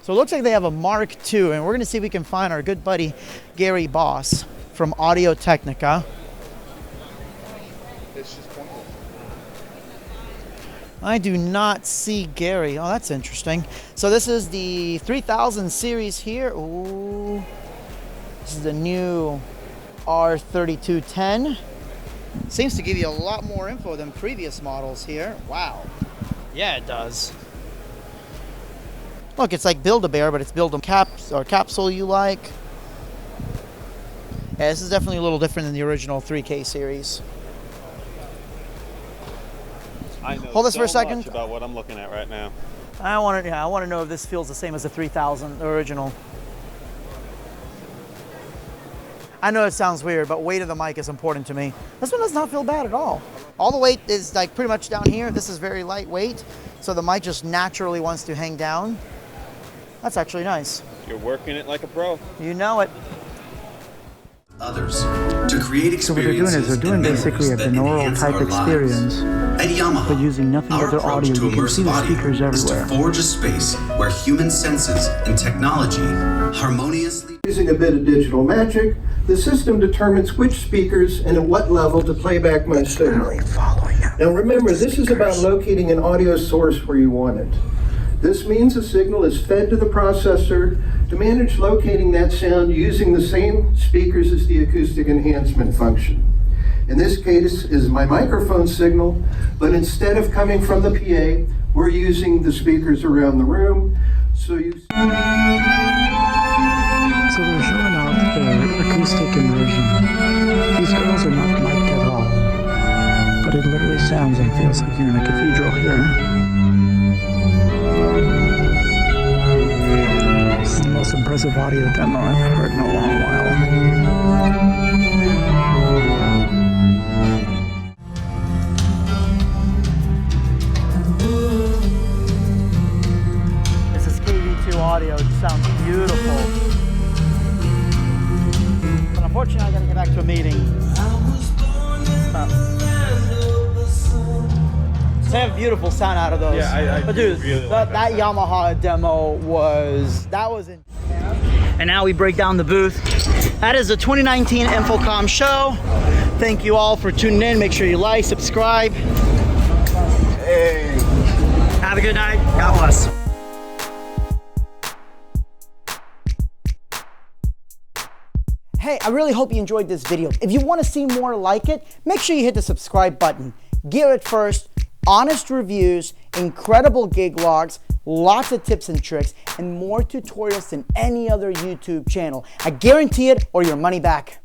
So it looks like they have a Mark II, and we're going to see if we can find our good buddy Gary Boss from Audio Technica. I do not see Gary. Oh, that's interesting. So this is the 3000 series here. Ooh, this is the new R3210. Seems to give you a lot more info than previous models here. Wow. Yeah, it does. Look, it's like Build-A-Bear, but it's capsule you like. Yeah, this is definitely a little different than the original 3K series. I know Hold this so for a second. much about what I'm looking at right now. I want to know if this feels the same as the 3000 original. I know it sounds weird, but weight of the mic is important to me. This one does not feel bad at all. All the weight is like pretty much down here. This is very lightweight, so the mic just naturally wants to hang down. That's actually nice. You're working it like a pro. You know it. Others to create So what they're doing is they're doing basically a binaural type experience, At Yamaha, but using nothing but our their approach audio. to You can see immersive the audio speakers is to everywhere. forge a space where human senses and technology harmoniously. Using a bit of digital magic, the system determines which speakers and at what level to play back my signal. Now remember, this is about locating an audio source where you want it. This means the signal is fed to the processor to manage locating that sound using the same speakers as the acoustic enhancement function. In this case is my microphone signal, but instead of coming from the PA, we're using the speakers around the room. So they're showing off their acoustic immersion. These girls are not mic'd at all, but it literally sounds and feels like you're in a cathedral here. This is the most impressive audio demo I've heard in a long while. This is KV2 audio. It sounds beautiful. But unfortunately, I gotta get back to a meeting. They have beautiful sound out of those. Yeah, but dude, really that Yamaha demo was in. And now we break down the booth. That is the 2019 Infocomm show. Thank you all for tuning in. Make sure you like, subscribe. Hey. Have a good night. God bless. Hey, I really hope you enjoyed this video. If you want to see more like it, make sure you hit the subscribe button. Gear It First, honest reviews, incredible gig logs, lots of tips and tricks, and more tutorials than any other YouTube channel. I guarantee it, or your money back.